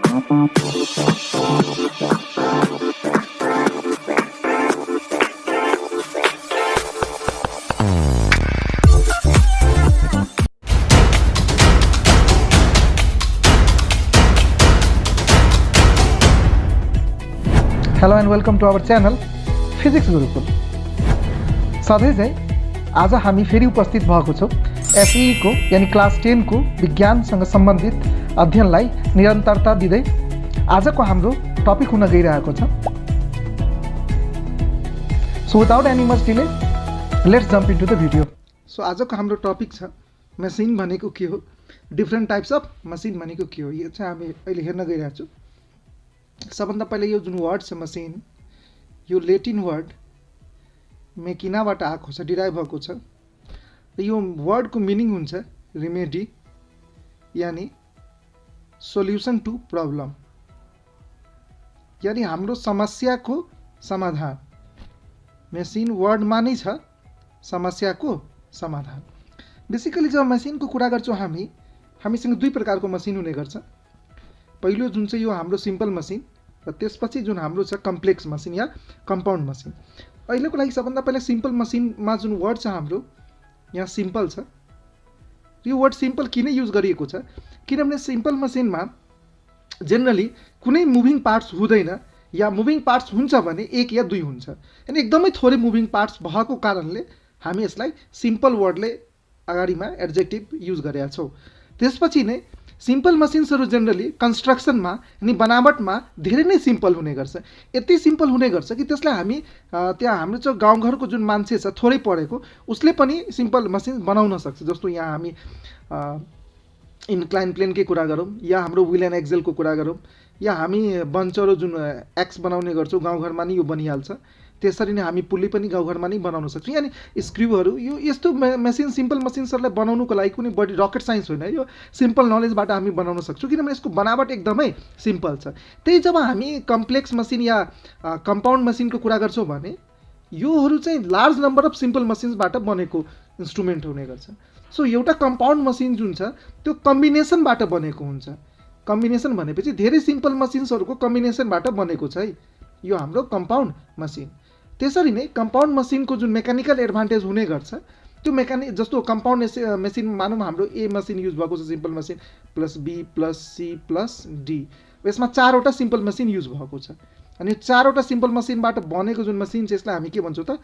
Hello and welcome to our channel physics Gurukul. सधैँ चाहिँ आज हामी फेरि उपस्थित भएको छौँ एसई को यानी क्लास 10 को विज्ञानसँग सम्बन्धित अध्ययनलाई निरन्तरता दिँदै आजको हाम्रो टपिक हुन गइरहेको छ। So without any much delay let's jump into the video. So आजको हाम्रो टपिक छ मेसिन भनेको के हो, डिफ्रेन्ट टाइप्स अफ मसिन भनेको के हो, यो चाहिँ हामी अहिले हेर्न गइरहेको छौँ। सबभन्दा पहिले यो जुन वर्ड छ मसिन, यो लेटिन वर्ड मेकिनाबाट आएको छ, डिराइभ भएको छ। र यो वर्डको मिनिङ हुन्छ रिमेडी यानी सोल्युसन टु प्रब्लम, यानी हाम्रो समस्याको समाधान। मेसिन वर्डमा नै छ समस्याको समाधान। बेसिकली जब मसिनको कुरा गर्छौँ हामीसँग दुई प्रकारको मसिन हुने गर्छ। पहिलो जुन चाहिँ यो हाम्रो सिम्पल मसिन र त्यसपछि जुन हाम्रो छ कम्प्लेक्स मसिन या कम्पाउन्ड मसिन। अहिलेको लागि सबभन्दा पहिला सिम्पल मसिनमा जुन वर्ड छ हाम्रो यहाँ सिम्पल छ। यो वर्ड सिम्पल किन युज गरिएको छ, किनभने सिम्पल मसिनमा जेनरली कुनै मुभिङ पार्ट्स हुँदैन, या मुभिङ पार्ट्स हुन्छ भने एक या दुई हुन्छ, यानी एकदमै थोरै मुभिङ पार्ट्स भएको कारणले हामी यसलाई सिम्पल वर्डले अगाडिमा एड्जेक्टिभ युज गरेका छौँ। त्यसपछि नै सिम्पल मसिन्सहरू जेनरली कन्स्ट्रक्सनमा यानी बनावटमा धेरै नै सिम्पल हुने गर्छ। यति सिम्पल हुने गर्छ कि त्यसलाई हामी त्यहाँ हाम्रो चाहिँ गाउँघरको जुन मान्छे छ थोरै पढेको उसले पनि सिम्पल मसिन बनाउन सक्छ। जस्तो यहाँ हामी इन्क्लाइन प्लेनकै कुरा गरौँ या हाम्रो विल एन्ड एक्जेलको कुरा गरौँ, या हामी बन्चरो जुन एक्स बनाउने गर्छौँ गाउँघरमा नै यो बनिहाल्छ। त्यसरी नै हामी पुल्ली पनि गाउँघरमा नै बनाउन सक्छौँ। यानी स्क्रुहरू यो यस्तो मेसिन सिम्पल मसिन्सहरूलाई बनाउनुको लागि कुनै बडी रकेट साइन्स होइन, यो सिम्पल नलेजबाट हामी बनाउन सक्छौँ, किनभने यसको बनावट एकदमै सिम्पल छ। त्यही जब हामी कम्प्लेक्स मसिन या कम्पाउन्ड मसिनको कुरा गर्छौँ भने योहरू चाहिँ लार्ज नम्बर अफ सिम्पल मसिन्सबाट बनेको इन्स्ट्रुमेन्ट हुने गर्छ। सो एउटा कम्पाउन्ड मसिन जुन छ त्यो कम्बिनेसनबाट बनेको हुन्छ। कम्बिनेसन भनेपछि धेरै सिम्पल मसिन्सहरूको कम्बिनेसनबाट बनेको छ है यो हाम्रो कम्पाउन्ड मसिन। त्यसरी नै कम्पाउन्ड मसिनको जुन मेकानिकल एडभान्टेज हुने गर्छ त्यो जस्तो कम्पाउन्ड मेसिन मानौँ हाम्रो ए मसिन युज भएको छ, simple machine plus B plus C plus D, यसमा चारवटा सिम्पल मसिन युज भएको छ। अनि चारवटा सिम्पल मसिनबाट बनेको जुन मसिन छ यसलाई हामी के भन्छौँ त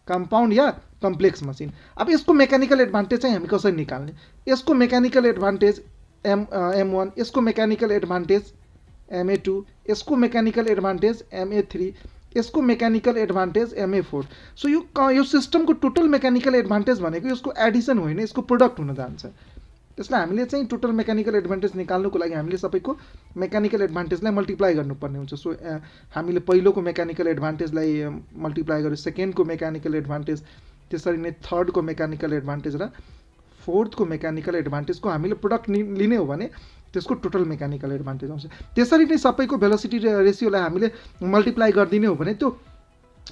कम्पाउन्ड या कम्प्लेक्स मसिन। अब यसको मेकानिकल एडभान्टेज चाहिँ हामी कसरी निकाल्ने, यसको मेकानिकल एडभान्टेज M1, यसको मेकानिकल एडभान्टेज MA2, यसको मेकानिकल एडभान्टेज MA3, यसको मेकानिकल एडभान्टेज MA4। सो यो सिस्टमको टोटल मेकानिकल एडभान्टेज भनेको यसको एडिसन होइन, यसको प्रोडक्ट हुन जान्छ। त्यसलाई हामीले चाहिँ टोटल मेकानिकल एडभान्टेज निकाल्नुको लागि हामीले सबैको मेकानिकल एडभान्टेजलाई मल्टिप्लाई गर्नुपर्ने हुन्छ। सो हामीले पहिलोको मेकानिकल एडभान्टेजलाई मल्टिप्लाई गर्यो, सेकेन्डको मेकानिकल एडभान्टेज, त्यसरी नै थर्डको मेकानिकल एडभान्टेज र फोर्थको मेकानिकल एडभान्टेजको हामीले प्रोडक्ट लिने हो भने त्यसको टोटल मेकानिकल एडभान्टेज आउँछ। त्यसरी नै सबैको भेलोसिटी रेसियोलाई हामीले मल्टिप्लाई गरिदिने हो भने त्यो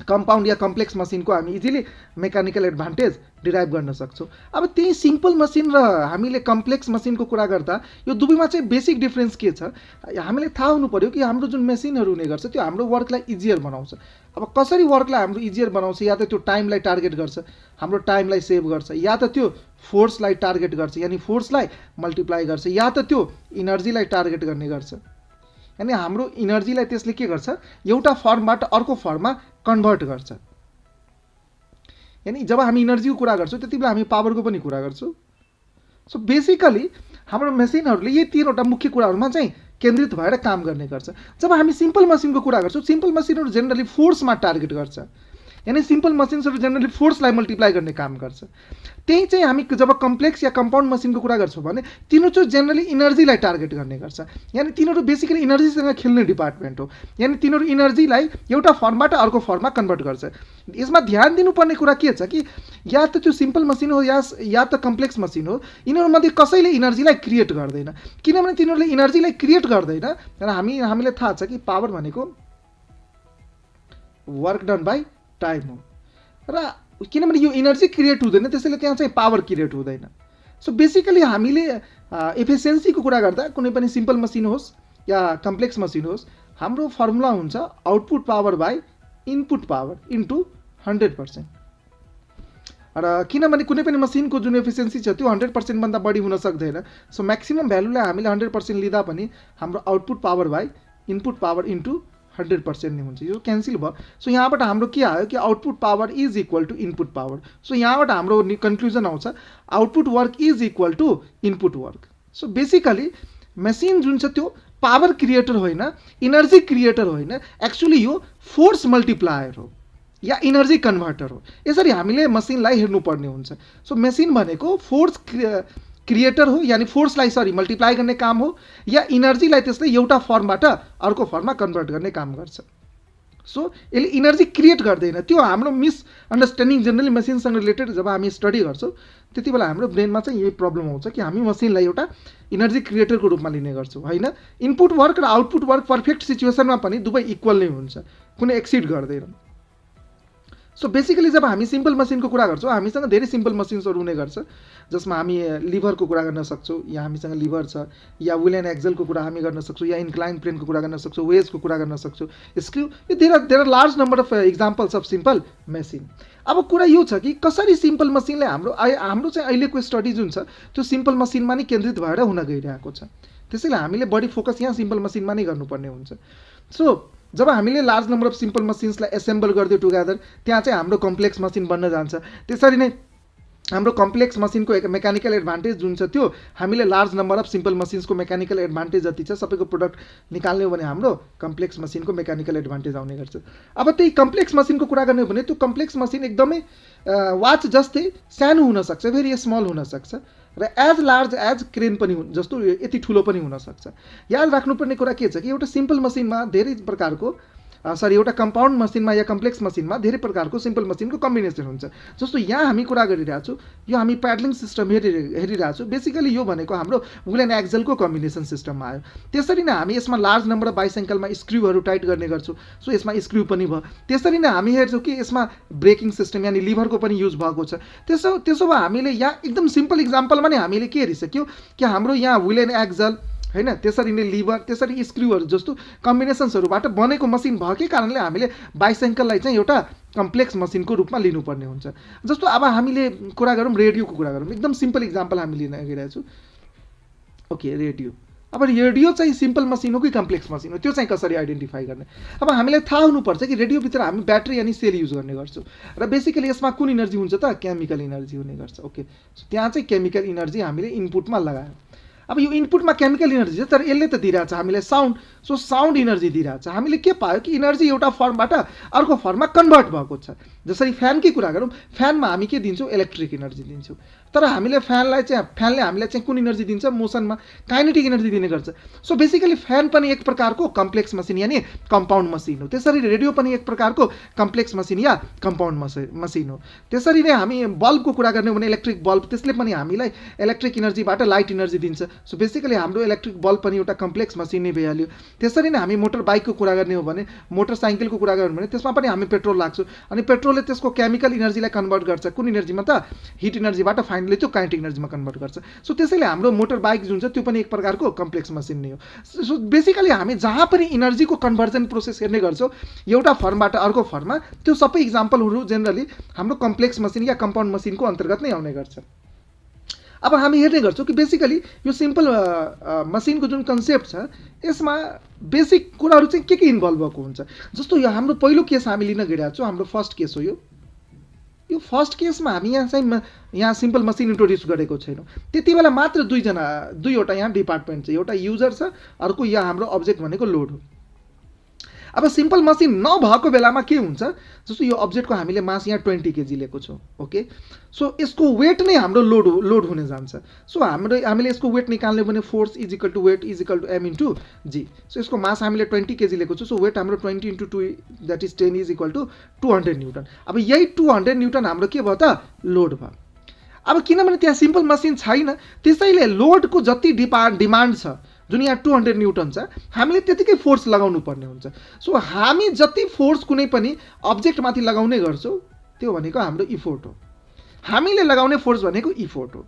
कम्पाउन्ड या कम्प्लेक्स मसिनको हामी इजिली मेकानिकल एडभान्टेज डिराइभ गर्न सक्छौँ। अब त्यही सिम्पल मसिन र हामीले कम्प्लेक्स मसिनको कुरा गर्दा यो दुवैमा चाहिँ बेसिक डिफ्रेन्स के छ हामीले थाहा हुनु पर्यो कि हाम्रो जुन मेसिनहरू हुने गर्छ त्यो हाम्रो वर्कलाई इजियर बनाउँछ। अब कसरी वर्कलाई हाम्रो इजियर बनाउँछ, या त त्यो टाइमलाई टार्गेट गर्छ, हाम्रो टाइमलाई सेभ गर्छ, या त त्यो फोर्सलाई टार्गेट गर्छ यानी फोर्सलाई मल्टिप्लाई गर्छ, या त त्यो इनर्जीलाई टार्गेट गर्ने गर्छ। यानी हाम्रो इनर्जीलाई त्यसले के गर्छ एउटा फर्मबाट अर्को फर्ममा कन्भर्ट गर्छ। यानी जब हामी इनर्जीको कुरा गर्छौँ त्यति बेला हामी पावरको पनि कुरा गर्छौँ। सो बेसिकली हाम्रो मेसिनहरूले यही तीनवटा मुख्य कुराहरूमा चाहिँ केन्द्रित भएर काम गर्ने गर्छ। जब हामी सिम्पल मसिनको कुरा गर्छौँ सिम्पल मसिनहरू जेनरली फोर्समा टार्गेट गर्छ, यानी सिम्पल मसिन्सहरू जेनरली फोर्सलाई मल्टिप्लाई गर्ने काम गर्छ। त्यही चाहिँ हामी जब कम्प्लेक्स या कम्पाउन्ड मसिनको कुरा गर्छौँ भने तिनीहरू चाहिँ जेनरली इनर्जीलाई टार्गेट गर्ने गर्छ। यानी तिनीहरू बेसिकली इनर्जीसँग खेल्ने डिपार्टमेन्ट हो, यानी तिनीहरू इनर्जीलाई एउटा फर्मबाट अर्को फर्ममा कन्भर्ट गर्छ। यसमा ध्यान दिनुपर्ने कुरा के छ कि या त त्यो सिम्पल मसिन हो या त कम्प्लेक्स मसिन हो, यिनीहरूमध्ये कसैले इनर्जीलाई क्रिएट गर्दैन। किनभने तिनीहरूले इनर्जीलाई क्रिएट गर्दैन र हामीले थाहा छ कि पावर भनेको वर्क डन बाई टाइम हो, र किनभने यो इनर्जी क्रिएट हुँदैन त्यसैले त्यहाँ चाहिँ पावर क्रिएट हुँदैन। सो बेसिकली हामीले एफिसियन्सीको कुरा गर्दा कुनै पनि सिम्पल मसिन होस् या कम्प्लेक्स मसिन होस्, हाम्रो फर्मुला हुन्छ output power by input power into 100%। र किनभने कुनै पनि मसिनको जुन एफिसियन्सी छ त्यो 100% भन्दा बढी हुन सक्दैन। सो म्याक्सिमम भ्यालुलाई हामीले 100% लिँदा पनि हाम्रो output power by input power into 100% नै हुन्छ। यो क्यान्सल भयो। सो यहाँबाट हाम्रो के आयो कि output power is equal to input power. So यहाँबाट हाम्रो कन्क्लुजन आउँछ output work is equal to input work. So basically machine जुन छ त्यो पावर क्रिएटर होइन, इनर्जी क्रिएटर होइन, एक्चुअली यो फोर्स मल्टिप्लायर हो या इनर्जी कन्भर्टर हो। यसरी हामीले मसिनलाई हेर्नुपर्ने हुन्छ। सो मेसिन भनेको फोर्स क्रिएटर हो, यानी फोर्सलाई मल्टिप्लाई गर्ने काम हो, या इनर्जीलाई त्यसले एउटा फर्मबाट अर्को फर्ममा कन्भर्ट गर्ने काम गर्छ। सो यसले इनर्जी क्रिएट गर्दैन। त्यो हाम्रो मिसअन्डरस्ट्यान्डिङ जनरली मसिनसँग रिलेटेड जब हामी स्टडी गर्छौँ त्यति बेला हाम्रो ब्रेनमा चाहिँ यही प्रब्लम आउँछ कि हामी मसिनलाई एउटा इनर्जी क्रिएटरको रूपमा लिने गर्छौँ होइन। इनपुट वर्क र आउटपुट वर्क पर्फेक्ट सिचुएसनमा पनि दुवै इक्वल नै हुन्छ, कुनै एक्सिड गर्दैन। सो बेसिकली जब हामी सिम्पल मसिनको कुरा गर्छौँ हामीसँग धेरै सिम्पल मसिन्सहरू हुने गर्छ जसमा हामी लिभरको कुरा गर्न सक्छौँ, या हामीसँग लिभर छ, या व्हील एन्ड एक्जलको कुरा हामी गर्न सक्छौँ, या इन्क्लाइन प्लेनको कुरा गर्न सक्छौँ, वेजको कुरा गर्न सक्छौँ, स्क्रू। यो there are large number of examples of simple machine. अब कुरा यो छ कि कसरी सिम्पल मसिनले हाम्रो चाहिँ अहिलेको स्टडी जुन छ त्यो सिम्पल मसिनमा नै केन्द्रित भएर हुन गइरहेको छ। त्यसैले हामीले बढी फोकस यहाँ सिम्पल मसिनमा नै गर्नुपर्ने हुन्छ। सो जब हामीले लार्ज नम्बर अफ सिम्पल मसिन्सलाई एसेम्बल गरिदियो टुगेदर त्यहाँ चाहिँ हाम्रो कम्प्लेक्स मसिन बन्न जान्छ। त्यसरी नै हाम्रो कम्प्लेक्स मसिनको एक मेकानिकल एडभान्टेज जुन छ त्यो हामीले लार्ज नम्बर अफ सिम्पल मसिन्सको मेकानिकल एडभान्टेज जति छ सबैको प्रोडक्ट निकाल्ने हो भने हाम्रो कम्प्लेक्स मसिनको मेकानिकल एडभान्टेज आउने गर्छ। अब त्यही कम्प्लेक्स मसिनको कुरा गर्ने हो भने त्यो कम्प्लेक्स मसिन एकदमै वाच जस्तै सानो हुनसक्छ, भेरी स्मल हुनसक्छ, र एज लार्ज एज क्रेन पनि जस्तो यति ठुलो पनि हुनसक्छ। याद राख्नुपर्ने कुरा के छ कि एउटा सिम्पल मसिनमा धेरै प्रकारको एउटा कम्पाउन्ड मसिनमा या कम्प्लेक्स मसिनमा धेरै प्रकारको सिम्पल मसिनको कम्बिनेसन हुन्छ। जस्तो यहाँ हामी कुरा गरिरहेको छौँ, यो हामी प्याडलिङ सिस्टम हेरिरहेको छौँ, बेसिकली यो भनेको हाम्रो व्हील एन्ड एक्जलको कम्बिनेसन सिस्टममा आयो। त्यसरी नै हामी यसमा लार्ज नम्बर अफ बाइसाइकलमा स्क्रुहरू टाइट गर्ने गर्छौँ, सो यसमा स्क्रू पनि भयो। त्यसरी नै हामी हेर्छौँ कि यसमा ब्रेकिङ सिस्टम यानि लिभरको पनि युज भएको छ। त्यसो भए हामीले यहाँ एकदम सिम्पल इक्जाम्पलमा नै हामीले के हेरिसक्यौँ कि हाम्रो यहाँ व्हील एन्ड एक्जल होइन, त्यसरी नै लिभर, त्यसरी स्क्रुहरू जस्तो कम्बिनेसन्सहरूबाट बनेको मसिन भएकै कारणले हामीले बाइसाइकललाई चाहिँ एउटा कम्प्लेक्स मसिनको रूपमा लिनुपर्ने हुन्छ। जस्तो अब हामीले कुरा गरौँ रेडियोको कुरा गरौँ, एकदम सिम्पल इक्जाम्पल हामी लिन गइरहेको छौँ। Okay, radio. अब रेडियो चाहिँ सिम्पल मसिन हो कि कम्प्लेक्स मसिन हो त्यो चाहिँ कसरी आइडेन्टिफाई गर्ने? अब हामीलाई थाहा हुनुपर्छ कि रेडियोभित्र हामी ब्याट्री अनि सेल युज गर्ने गर्छौँ, र बेसिकली यसमा कुन इनर्जी हुन्छ त? केमिकल इनर्जी हुने गर्छ। ओके, त्यहाँ चाहिँ केमिकल इनर्जी हामीले इनपुटमा लगायौँ। अब यो इनपुटमा केमिकल इनर्जी छ, तर यसले त दिइरहेछ हामीलाई साउन्ड। सो साउन्ड इनर्जी दिइरहेछ। हामीले के पायो कि इनर्जी एउटा फर्मबाट अर्को फर्ममा कन्भर्ट भएको छ। जसरी फ्यानकै कुरा गरौँ, फ्यानमा हामी के दिन्छौँ? इलेक्ट्रिक इनर्जी दिन्छौँ। तर हामीले फ्यानले हामीलाई चाहिँ कुन इनर्जी दिन्छ? मोसनमा काइनेटिक इनर्जी दिने गर्छ। सो बेसिकली फ्यान पनि एक प्रकारको कम्प्लेक्स मसिन यानि कम्पाउन्ड मसिन हो। त्यसरी रेडियो पनि एक प्रकारको कम्प्लेक्स मसिन या कम्पाउन्ड मसिन हो। त्यसरी नै हामी बल्बको कुरा गर्ने हो भने इलेक्ट्रिक बल्ब, त्यसले पनि हामीलाई इलेक्ट्रिक इनर्जीबाट लाइट इनर्जी दिन्छ। सो बेसिकली हाम्रो इलेक्ट्रिक बल्ब पनि एउटा कम्प्लेक्स मसिन नै भइहाल्यो। त्यसरी नै हामी मोटर बाइकको कुरा गर्ने हो भने, मोटरसाइकलको कुरा गर्ने हो भने त्यसमा पनि हामी पेट्रोल लाग्छौँ, अनि पेट्रोलले त्यसको केमिकल इनर्जीलाई कन्भर्ट गर्छ। कुन इनर्जीमा त? हिट इनर्जीबाट फाइनली त्यो काइनेटिक इनर्जीमा कन्भर्ट गर्छ। सो त्यसैले हाम्रो मोटर बाइक जुन छ त्यो पनि एक प्रकारको कम्प्लेक्स मसिन नै हो। सो बेसिकली हामी जहाँ पनि इनर्जीको कन्भर्जन प्रोसेस हेर्ने गर्छौँ एउटा फर्मबाट अर्को फर्ममा, त्यो सबै इक्जाम्पलहरू जेनरली हाम्रो कम्प्लेक्स मसिन या कम्पाउन्ड मसिनको अन्तर्गत नै आउने गर्छ। अब हामी हेर्ने गर्छौँ कि बेसिकली यो सिम्पल मसिनको जुन कन्सेप्ट छ यसमा बेसिक कुराहरू चाहिँ के इन्भल्भ भएको हुन्छ। जस्तो यो हाम्रो पहिलो केस हामी लिन गइरहेको छौँ, हाम्रो फर्स्ट केस हो यो फर्स्ट केसमा हामी यहाँ सिम्पल मसिन इन्ट्रोड्युस गरेको छैनौँ। त्यति बेला मात्र दुईवटा यहाँ डिपार्टमेन्ट छ, एउटा युजर छ, अर्को यहाँ हाम्रो अब्जेक्ट भनेको लोड हो। अब सिम्पल मसिन नभएको बेलामा के हुन्छ? जस्तो यो अब्जेक्टको हामीले मास यहाँ 20 kg लिएको छौँ। ओके, सो यसको वेट नै हाम्रो लोड हुने जान्छ। सो हामीले यसको वेट निकाल्ने भने force is equal to weight is equal to M into G. So यसको मास हामीले 20 kg लिएको छौँ, सो वेट हाम्रो 20 × 2 that is 10 is equal to 200 newton. अब यही 200 न्युटन हाम्रो के भयो त? लोड भयो। अब किनभने त्यहाँ सिम्पल मसिन छैन, त्यसैले लोडको जति डिमान्ड छ जुन यहाँ 200 न्युटन छ, हामीले त्यतिकै फोर्स लगाउनु पर्ने हुन्छ। सो हामी जति फोर्स कुनै पनि अब्जेक्टमाथि लगाउने गर्छौँ त्यो भनेको हाम्रो इफोर्ट हो। हामीले लगाउने फोर्स भनेको इफोर्ट हो।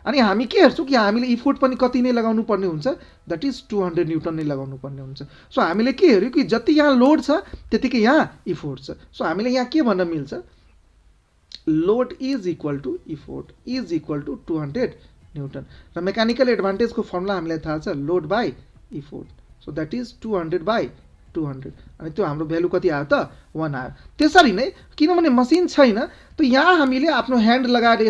अनि हामी के हेर्छौँ कि हामीले इफोर्ट पनि कति नै लगाउनु पर्ने हुन्छ, द्याट इज 200 न्युटन नै लगाउनु पर्ने हुन्छ। सो हामीले के हेऱ्यौँ कि जति यहाँ लोड छ त्यतिकै यहाँ इफोर्ट छ। सो हामीले यहाँ के भन्न मिल्छ, load is equal to effort is equal to 200 newton. र मेकानिकल एडभान्टेजको फर्मुला हामीलाई थाहा छ, load by effort. So that is 200 by 200 अनि त्यो हाम्रो भ्यालु कति आयो त 1 आयो। त्यसरी नै किनभने मसिन छैन त यहाँ हामीले आफ्नो ह्यान्ड लगाएर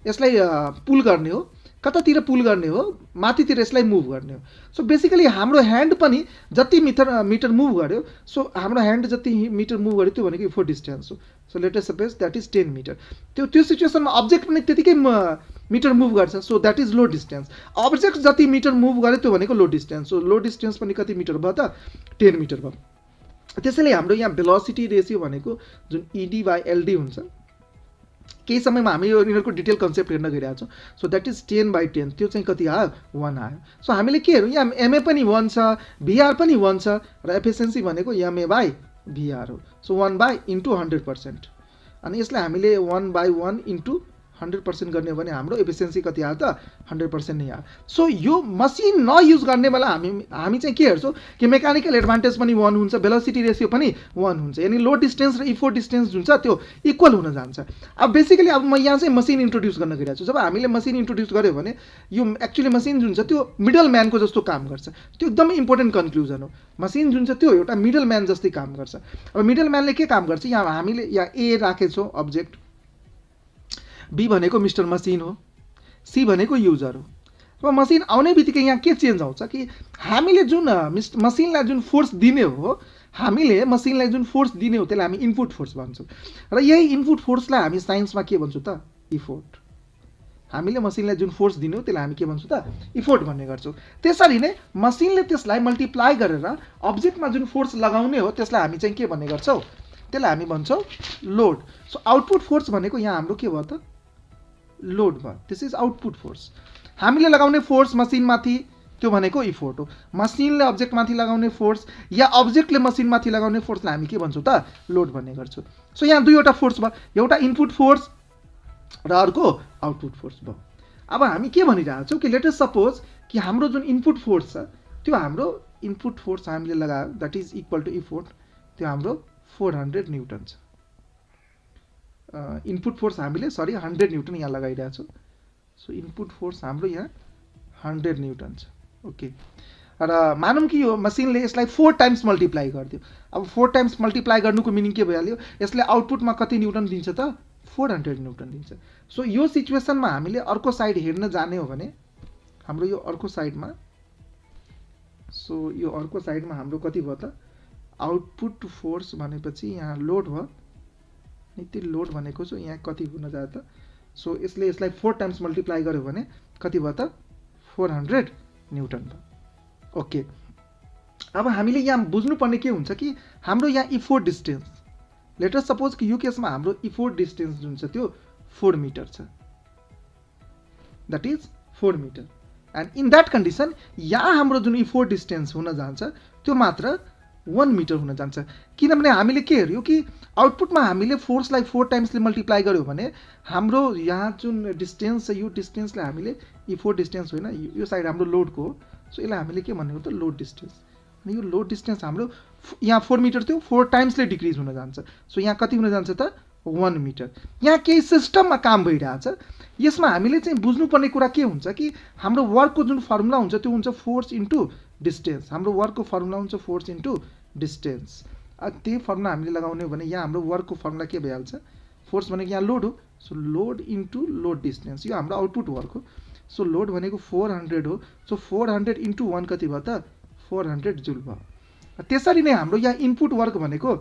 यसलाई पुल गर्ने हो, कतातिर पुल गर्ने हो, माथितिर यसलाई मुभ गर्ने हो। सो बेसिकली हाम्रो ह्यान्ड पनि जति मिटर मुभ गर्यो, सो हाम्रो ह्यान्ड जति मिटर मुभ गर्यो त्यो भनेको इफोर्ट डिस्टेन्स हो। So let us suppose that is 10 metre. त्यो सिचुएसनमा अब्जेक्ट पनि त्यतिकै मिटर मुभ गर्छ, so that is load distance. Object जति मिटर मुभ गर्यो त्यो भनेको load distance. So load distance पनि कति मिटर भयो त 10 मिटर भयो। त्यसैले हाम्रो यहाँ भेलोसिटी रेसियो भनेको जुन इडी बाई एलडी हुन्छ, केही समयमा हामी यो यिनीहरूको डिटेल कन्सेप्ट हेर्न गइरहेको छौँ। सो द्याट इज 10/10, त्यो चाहिँ कति आयो 1 आयो। सो हामीले के हेरौँ, यहाँ एमए पनि 1 छ, भिआर पनि 1 छ र एफिसियन्सी भनेको एमए बाई भिआर हो। So 1 by into 100%। अनि यसलाई हामीले 1/1 इन्टु 100% गर्ने हो भने हाम्रो एफिसियन्सी कति आयो त 100% नै आयो। सो यो मसिन नयुज गर्ने बेला हामी चाहिँ के हेर्छौँ कि मेकानिकल एडभान्टेज पनि 1 हुन्छ, भेलोसिटी रेसियो पनि 1 हुन्छ, यानि लोड डिस्टेन्स र इफोर्ट डिस्टेन्स जुन छ त्यो इक्वल हुन जान्छ। अब बेसिकली अब म यहाँ चाहिँ मसिन इन्ट्रोड्युस गर्न गइरहेको छु। जब हामीले मसिन इन्ट्रोड्युस गर्यो भने यो एक्चुअली मसिन जुन छ त्यो मिडल म्यानको जस्तो काम गर्छ। त्यो एकदमै इम्पोर्टेन्ट कन्क्लुजन हो। मसिन जुन छ त्यो एउटा मिडल म्यान जस्तै काम गर्छ। अब मिडल म्यानले के काम गर्छ, यहाँ हामीले यहाँ ए राखेछौँ अब्जेक्ट, बी भनेको मिस्टर मसिन हो, सी भनेको युजर हो। अब मसिन आउने बित्तिकै यहाँ के चेन्ज आउँछ कि हामीले जुन मसिनलाई जुन फोर्स दिने हो, हामीले मसिनलाई जुन फोर्स दिने हो त्यसलाई हामी इनपुट फोर्स भन्छौँ। र यही इनपुट फोर्सलाई हामी साइन्समा के भन्छौँ त इफोर्ट। हामीले मसिनलाई जुन फोर्स दिने हो त्यसलाई हामी के भन्छौँ त इफोर्ट भन्ने गर्छौँ। त्यसरी नै मसिनले त्यसलाई मल्टिप्लाई गरेर अब्जेक्टमा जुन फोर्स लगाउने हो त्यसलाई हामी चाहिँ के भन्ने गर्छौँ, त्यसलाई हामी भन्छौँ लोड। सो आउटपुट फोर्स भनेको यहाँ हाम्रो के भयो त लोड भयो। This is output force. हामीले लगाउने फोर्स मसिनमाथि त्यो भनेको इफोर्ट हो। मसिनले अब्जेक्टमाथि लगाउने फोर्स या अब्जेक्टले मसिनमाथि लगाउने फोर्सलाई हामी के भन्छौँ त लोड भन्ने गर्छौँ। सो यहाँ दुईवटा फोर्स भयो, एउटा इनपुट फोर्स र अर्को आउटपुट फोर्स भयो। अब हामी के भनिरहेको छौँ कि लेट अस सपोज कि हाम्रो जुन इनपुट फोर्स छ त्यो हाम्रो इनपुट फोर्स हामीले लगायो that is equal to effort, त्यो हाम्रो 400 न्युटन छ। इनपुट फोर्स हामीले 100 न्युटन यहाँ लगाइरहेको छौँ। सो इनपुट फोर्स हाम्रो यहाँ 100 न्युटन छ। ओके, र मानौँ कि यो मसिनले यसलाई 4 टाइम्स मल्टिप्लाई गरिदियो। अब 4 टाइम्स मल्टिप्लाई गर्नुको मिनिङ के भइहाल्यो, यसले आउटपुटमा कति न्युटन दिन्छ त 400 न्युटन दिन्छ। सो यो सिचुएसनमा हामीले अर्को साइड हेर्न जाने हो भने हाम्रो यो अर्को साइडमा, सो यो अर्को साइडमा हाम्रो कति भयो त आउटपुट फोर्स भनेपछि यहाँ लोड भयो, त्यो लोड भनेको चाहिँ यहाँ कति हुन जायो त, सो यसलाई 4 टाइम्स मल्टिप्लाई गर्यो भने कति भयो त 400 न्युटन भयो। ओके, अब हामीले यहाँ बुझ्नुपर्ने के हुन्छ कि हाम्रो यहाँ effort distance, late us suppose कि यो केसमा हाम्रो इफोर्ट डिस्टेन्स जुन छ त्यो 4 मिटर छ, that is 4 metre. And in that condition यहाँ हाम्रो जुन इफोर्ट डिस्टेन्स हुन जान्छ त्यो मात्र 1 मिटर हुन जान्छ। किनभने हामीले के हेऱ्यौँ कि आउटपुटमा हामीले फोर्सलाई 4 टाइम्सले मल्टिप्लाई गर्यो भने हाम्रो यहाँ जुन डिस्टेन्स छ यो डिस्टेन्सलाई हामीले इफोर्ट डिस्टेन्स होइन, यो साइड हाम्रो लोडको हो। सो यसलाई हामीले के भन्ने हो त लोड डिस्टेन्स। अनि यो लोड डिस्टेन्स हाम्रो यहाँ 4 मिटर थियो, 4 टाइम्सले डिक्रिज हुन जान्छ। सो यहाँ कति हुन जान्छ त 1 मिटर। यहाँ केही सिस्टममा काम भइरहेछ, यसमा हामीले चाहिँ बुझ्नुपर्ने कुरा के हुन्छ कि हाम्रो वर्कको जुन फर्मुला हुन्छ त्यो हुन्छ फोर्स इन्टु डिस्टेन्स। हाम्रो वर्कको फर्मुला हुन्छ फोर्स इन्टु डिस्टेन्स। त्यही फर्मुला हामीले लगाउने हो भने यहाँ हाम्रो वर्कको फर्मुला के भइहाल्छ, फोर्स भनेको यहाँ लोड हो, so load into load distance, यो हाम्रो आउटपुट वर्क हो। सो लोड भनेको 400 हो, सो 400 इन्टु 1 कति भयो त 400 जुल भयो। त्यसरी नै हाम्रो यहाँ इनपुट वर्क भनेको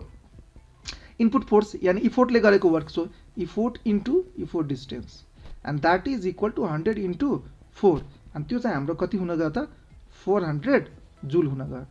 इनपुट फोर्स यानी इफोर्टले गरेको work, so effort into effort distance and that is equal to 100 into 4, अनि त्यो चाहिँ हाम्रो कति हुन गयो त 400 जुल हुन गयो।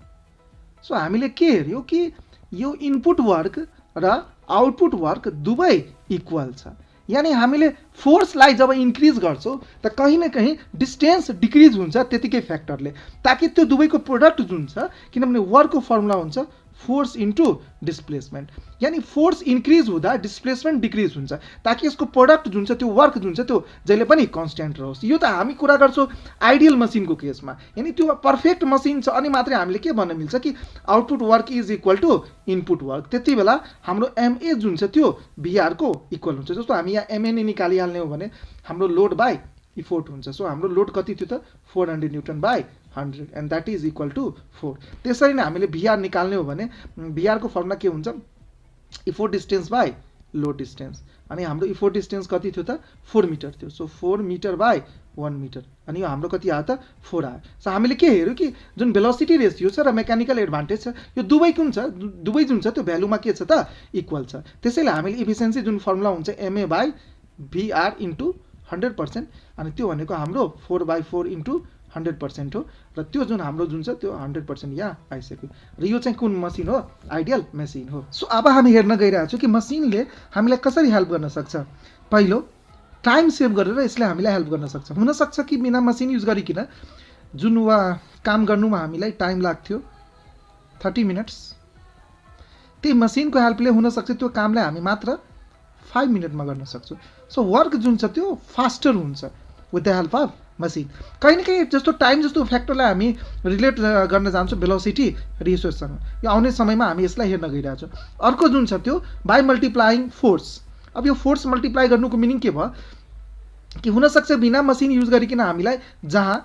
सो हामीले के हेऱ्यौँ कि यो इनपुट वर्क र आउटपुट वर्क दुवै इक्वल छ, यानी हामीले फोर्सलाई जब इन्क्रिज गर्छौँ त कहीँ न कहीँ डिस्टेन्स डिक्रिज हुन्छ त्यतिकै फ्याक्टरले, ताकि त्यो दुवैको प्रोडक्ट जुन छ, किनभने वर्कको फर्मुला हुन्छ फोर्स इन्टु डिस्प्लेसमेन्ट, यानी फोर्स इन्क्रिज हुँदा डिस्प्लेसमेन्ट डिक्रिज हुन्छ, ताकि यसको प्रोडक्ट जुन छ त्यो वर्क जुन छ त्यो जहिले पनि कन्स्ट्यान्ट रहोस्। यो त हामी कुरा गर्छौँ आइडियल मसिनको केसमा, यानी त्यो पर्फेक्ट मसिन छ अनि मात्रै हामीले के भन्न मिल्छ कि output work is equal to input work. त्यति बेला हाम्रो एमए जुन छ त्यो भिआरको इक्वल हुन्छ। जस्तो हामी यहाँ एमएनए निकालिहाल्ने हो भने हाम्रो लोड बाई इफोर्ट हुन्छ। सो हाम्रो लोड कति थियो त 400 newton by 100 and that is equal to 4। त्यसरी नै हामीले भिआर निकाल्ने हो भने भिआरको फर्मुला के हुन्छ, effort distance by load distance, अनि हाम्रो इफोर्ट डिस्टेन्स कति थियो त 4 मिटर थियो। सो 4 मिटर बाई 1 मिटर, अनि यो हाम्रो कति आयो त 4 आयो। सो हामीले के हेऱ्यो कि जुन भेलोसिटी रेसियो छ र मेकानिकल एडभान्टेज छ यो दुवै कुन छ, दुवै जुन छ त्यो भ्यालुमा के छ त इक्वल छ। त्यसैले हामीले इफिसियन्सी जुन फर्मुला हुन्छ एमए बाई भिआर इन्टु 100%, अनि त्यो भनेको हाम्रो 4/4 इन्टु 100% हो, र त्यो जुन हाम्रो जुन छ त्यो 100% यहाँ आइसक्यो। र यो चाहिँ कुन मसिन हो, आइडियल मेसिन हो। सो अब हामी हेर्न गइरहेको छौँ कि मसिनले हामीलाई कसरी हेल्प गर्न सक्छ। पहिलो टाइम सेभ गरेर यसले हामीलाई हेल्प गर्न सक्छ। हुनसक्छ कि बिना मसिन युज गरिकन जुन वा काम गर्नुमा हामीलाई टाइम लाग्थ्यो 30 मिनट्स, त्यही मसिनको हेल्पले हुनसक्छ त्यो कामलाई हामी मात्र 5 मिनटमा गर्न सक्छौँ। सो वर्क जुन छ त्यो फास्टर हुन्छ with the help of machine. कहीँ न कहीँ जस्तो टाइम जस्तो फ्याक्टरलाई हामी रिलेट गर्न जान्छौँ भेलोसिटी रेसियोसँग। यो आउने समयमा हामी यसलाई हेर्न गइरहेको छौँ। अर्को जुन छ त्यो बाई मल्टिप्लाइङ फोर्स। अब यो फोर्स मल्टिप्लाई गर्नुको मिनिङ के भयो कि हुनसक्छ बिना मसिन युज गरिकन हामीलाई जहाँ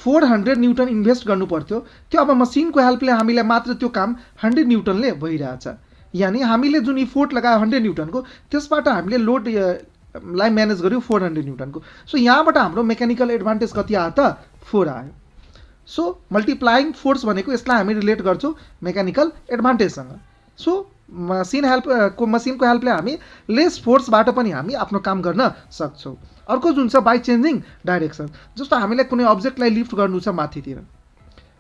400 न्युटन इन्भेस्ट गर्नु पर्थ्यो त्यो अब मसिनको हेल्पले हामीलाई मात्र त्यो काम 100 न्युटनले भइरहेछ। यानी हामीले जुन इफोर्ट लगायो 100 न्युटनको त्यसबाट हामीले लोड लाई म्यानेज गर्यो 400 न्युटनको। सो यहाँबाट हाम्रो मेकानिकल एडभान्टेज कति आयो त 4 आयो। सो मल्टिप्लाइङ फोर्स भनेको यसलाई हामी रिलेट गर्छौँ मेकानिकल एडभान्टेजसँग। सो मसिनको हेल्पले हामी लेस फोर्सबाट पनि हामी आफ्नो काम गर्न सक्छौँ। अर्को जुन छ बाई चेन्जिङ डाइरेक्सन। जस्तो हामीलाई कुनै अब्जेक्टलाई लिफ्ट गर्नु छ माथितिर,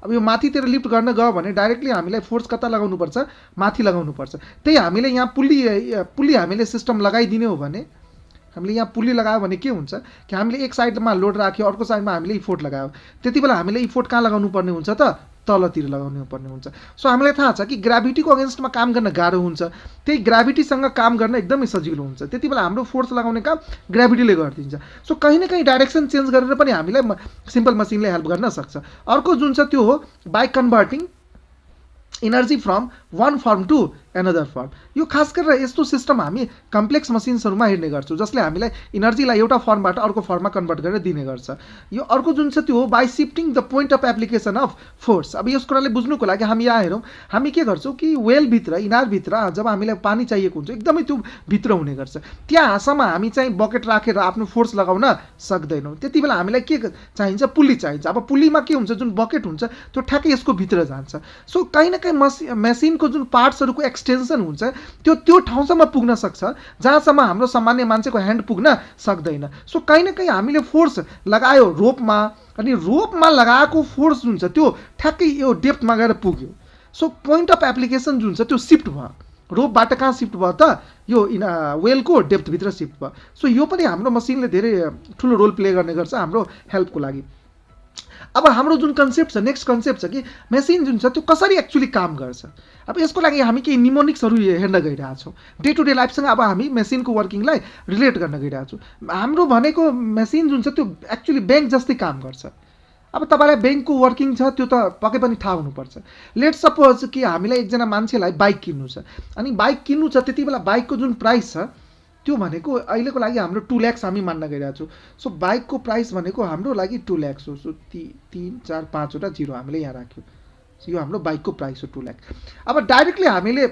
अब यो माथितिर लिफ्ट गर्न गयो भने डाइरेक्टली हामीलाई फोर्स कता लगाउनुपर्छ, माथि लगाउनुपर्छ। त्यही हामीले यहाँ पुल्ली हामीले सिस्टम लगाइदिने हो भने, हामीले यहाँ पुल्ली लगायो भने के हुन्छ कि हामीले एक साइडमा लोड राख्यो अर्को साइडमा हामीले इफोर्ट लगायो, त्यति बेला हामीले इफोर्ट कहाँ लगाउनु पर्ने हुन्छ त तलतिर लगाउनु पर्ने हुन्छ। सो हामीलाई थाहा छ कि ग्राभिटीको अगेन्स्टमा काम गर्न गाह्रो हुन्छ, त्यही ग्राभिटीसँग काम गर्न एकदमै सजिलो हुन्छ। त्यति बेला हाम्रो फोर्स लगाउने काम ग्राभिटीले गरिदिन्छ। सो कहीँ न कहीँ डाइरेक्सन चेन्ज गरेर पनि हामीलाई सिम्पल मसिनले हेल्प गर्न सक्छ। अर्को जुन छ त्यो हो by converting energy from one form to another form. यो खास गरेर यस्तो सिस्टम हामी कम्प्लेक्स मसिन्सहरूमा हेर्ने गर्छौँ जसले हामीलाई इनर्जीलाई एउटा फर्मबाट अर्को फर्ममा कन्भर्ट गरेर दिने गर्छ। यो अर्को जुन छ त्यो हो by shifting the point of application of force. अब यस कुराले बुझ्नुको लागि हामी यहाँ हेरौँ, हामी के गर्छौँ कि वेलभित्र इनारभित्र जब हामीलाई पानी चाहिएको हुन्छ एकदमै त्यो भित्र हुने गर्छ, त्यहाँसम्म हामी चाहिँ बकेट राखेर आफ्नो फोर्स लगाउन सक्दैनौँ। त्यति बेला हामीलाई के चाहिन्छ, पुल्ली चाहिन्छ। अब पुल्लीमा के हुन्छ, जुन बकेट हुन्छ त्यो ठ्याक्कै यसको भित्र जान्छ। सो कहीँ न कहीँ मेसिनको जुन पार्ट्सहरूको एक्सटेन्सन हुन्छ त्यो ठाउँसम्म पुग्न सक्छ जहाँसम्म हाम्रो सामान्य मान्छेको ह्यान्ड पुग्न सक्दैन। सो कहीँ न कहीँ हामीले फोर्स लगायो रोपमा, अनि रोपमा लगाएको फोर्स जुन छ त्यो ठ्याक्कै यो डेप्थमा गएर पुग्यो। सो पोइन्ट अफ एप्लिकेसन जुन छ त्यो सिफ्ट भयो, रोपबाट कहाँ सिफ्ट भयो त यो वेलको डेप्थभित्र सिफ्ट भयो। सो यो पनि हाम्रो मसिनले धेरै ठुलो रोल प्ले गर्ने गर्छ हाम्रो हेल्पको लागि। अब हाम्रो जुन कन्सेप्ट छ, नेक्स्ट कन्सेप्ट छ कि मेसिन जुन छ त्यो कसरी एक्चुअली काम गर्छ। अब यसको लागि हामी केही निमोनिक्सहरू हेर्न गइरहेको छौँ। डे टु डे लाइफसँग अब हामी मेसिनको वर्किङलाई रिलेट गर्न गइरहेको छौँ। हाम्रो भनेको मेसिन जुन छ त्यो एक्चुअली ब्याङ्क जस्तै काम गर्छ। अब तपाईँलाई ब्याङ्कको वर्किङ छ त्यो त पक्कै पनि थाहा हुनुपर्छ। लेट सपोज कि हामीलाई एकजना मान्छेलाई बाइक किन्नु छ, अनि बाइक किन्नु छ, त्यति बेला बाइकको जुन प्राइस छ त्यो भनेको अहिलेको लागि हाम्रो 2 लाख हामी मान्न गइरहेको छौँ। सो बाइकको प्राइस भनेको हाम्रो लागि 2 लाख हो। सो 3 4 5वटा जिरो हामीले यहाँ राख्यौँ। सो यो हाम्रो बाइकको प्राइस हो 2 लाख। अब डाइरेक्टली हामीले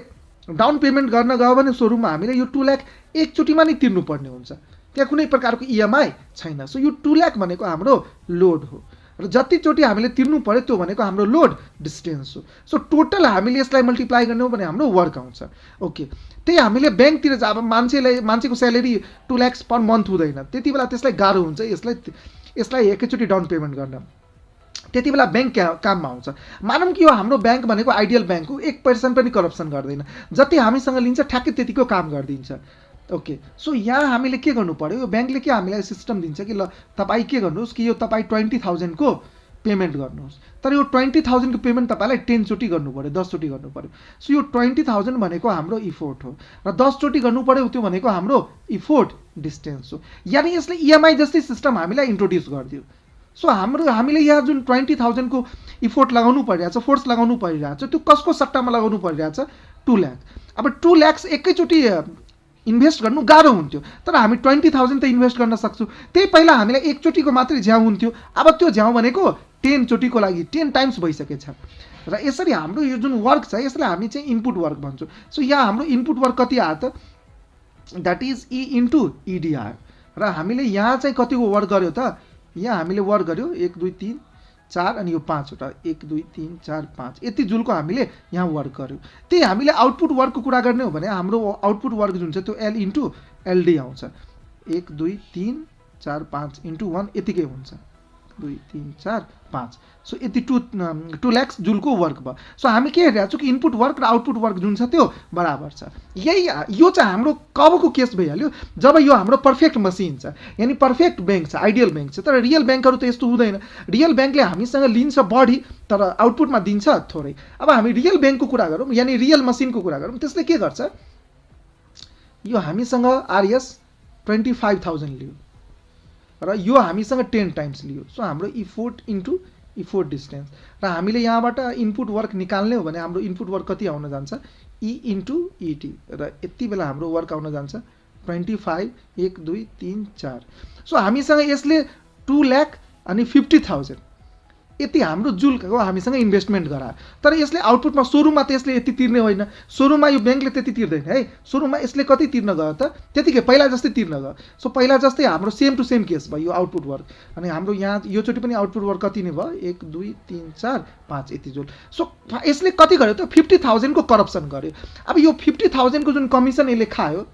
डाउन पेमेन्ट गर्न गयो भने सोरुममा हामीले यो 2 लाख एकचोटिमा नै तिर्नुपर्ने हुन्छ, त्यहाँ कुनै प्रकारको इएमआई छैन। सो यो 2 लाख भनेको हाम्रो लोड हो, र जतिचोटि हामीले तिर्नु पर्यो त्यो भनेको हाम्रो लोड डिस्टेन्स हो। सो टोटल हामीले यसलाई मल्टिप्लाई गर्ने हो भने हाम्रो वर्क आउँछ। ओके, त्यही हामीले ब्याङ्कतिर अब मान्छेको स्यालेरी 2 लाख पर मन्थ हुँदैन, त्यति बेला त्यसलाई गाह्रो हुन्छ यसलाई एकैचोटि डाउन पेमेन्ट गर्न। त्यति बेला ब्याङ्क काममा आउँछ। मानौँ कि यो हाम्रो ब्याङ्क भनेको आइडियल ब्याङ्क हो, 1% पनि करप्सन गर्दैन, जति हामीसँग लिन्छ ठ्याक्कै त्यतिको काम गरिदिन्छ। ओके, सो यहाँ हामीले के गर्नु पर्यो, यो ब्याङ्कले के हामीलाई सिस्टम दिन्छ कि ल तपाईँ के गर्नुहोस् कि यो तपाईँ 20,000 को पेमेन्ट गर्नुहोस्, तर यो 20,000 को पेमेन्ट तपाईँलाई 10 चोटि गर्नु पर्यो, 10 चोटि गर्नु पर्यो। सो यो 20,000 भनेको हाम्रो इफोर्ट हो र 10 चोटि गर्नु पर्यो त्यो भनेको हाम्रो इफोर्ट डिस्टेन्स हो। यानी यसले इएमआई जस्तै सिस्टम हामीलाई इन्ट्रोड्युस गरिदियो। सो हामीले यहाँ जुन 20,000 को इफोर्ट लगाउनु परिरहेछ, फोर्स लगाउनु परिरहेछ, त्यो कसको सट्टामा लगाउनु परिरहेछ? 2 लाख। अब 2 लाख एकैचोटि इन्भेस्ट गर्नु गाह्रो हुन्थ्यो, तर हामी 20,000 त इन्भेस्ट गर्न सक्छौँ। त्यही पहिला हामीलाई एकचोटिको मात्रै झ्याउ हुन्थ्यो, अब त्यो झ्याउ भनेको 10 चोटिको लागि 10 टाइम्स भइसकेछ। र यसरी हाम्रो यो जुन वर्क छ यसलाई हामी चाहिँ इनपुट वर्क भन्छौँ। सो यहाँ हाम्रो इनपुट वर्क कति आयो त? That is E into EDR. र हामीले यहाँ चाहिँ कतिको वर्क गर्यो त? यहाँ हामीले वर्क गर्यो 1 2 3 4 अनि यो 5 वटा 1 2 3 4 5 यति जुलको हामीले यहाँ वर्क गर्यो। त्यही हामीले आउटपुट वर्कको कुरा गर्ने हो भने हाम्रो आउटपुट वर्क जुन छ त्यो एल इन्टु एलडी आउँछ। 1 2 3 4 5 इन्टु 1 यतिकै हुन्छ। 2 3 4 5। सो यति 2 लाख जुलको वर्क भयो। सो हामी के हेरिरहेको छौँ कि इनपुट वर्क र आउटपुट वर्क जुन छ त्यो बराबर छ। यो चाहिँ हाम्रो कबको केस भइहाल्यो जब यो हाम्रो पर्फेक्ट मसिन छ, यानी पर्फेक्ट ब्याङ्क छ, आइडियल ब्याङ्क छ। तर रियल ब्याङ्कहरू त यस्तो हुँदैन। रियल ब्याङ्कले हामीसँग लिन्छ बढी तर आउटपुटमा दिन्छ थोरै। अब हामी रियल ब्याङ्कको कुरा गरौँ, यानी रियल मसिनको कुरा गरौँ, त्यसले के गर्छ? यो हामीसँग आरएस 25,000 लियो र यो हामीसँग 10 टाइम्स लियो। सो हाम्रो इफोर्ट इन्टु इफोर्ट डिस्टेन्स। र हामीले यहाँबाट इनपुट वर्क निकाल्ने हो भने हाम्रो इनपुट वर्क कति आउन जान्छ? ई इन्टु इटी। र यति बेला हाम्रो वर्क आउन जान्छ 25 1 2 3 4। सो हामीसँग यसले 2 लाख अनि 50,000 यति हाम्रो जुलको हामीसँग इन्भेस्टमेन्ट गरायो। तर यसले आउटपुटमा सोरुममा त यसले यति तिर्ने होइन, सोरुममा यो ब्याङ्कले त्यति तिर्दैन है। सोरुममा यसले कति तिर्न गयो त? त्यतिकै पहिला जस्तै तिर्न गयो। सो पहिला जस्तै हाम्रो सेम टु सेम केस भयो यो आउटपुट वर्क। अनि हाम्रो यहाँ योचोटि पनि आउटपुट वर्क कति नै भयो? 1 2 3 4 5 यति जुल। सो यसले कति गर्यो त? 50,000 को करप्सन गर्यो। अब यो 50,000 को जुन कमिसन यसले खायो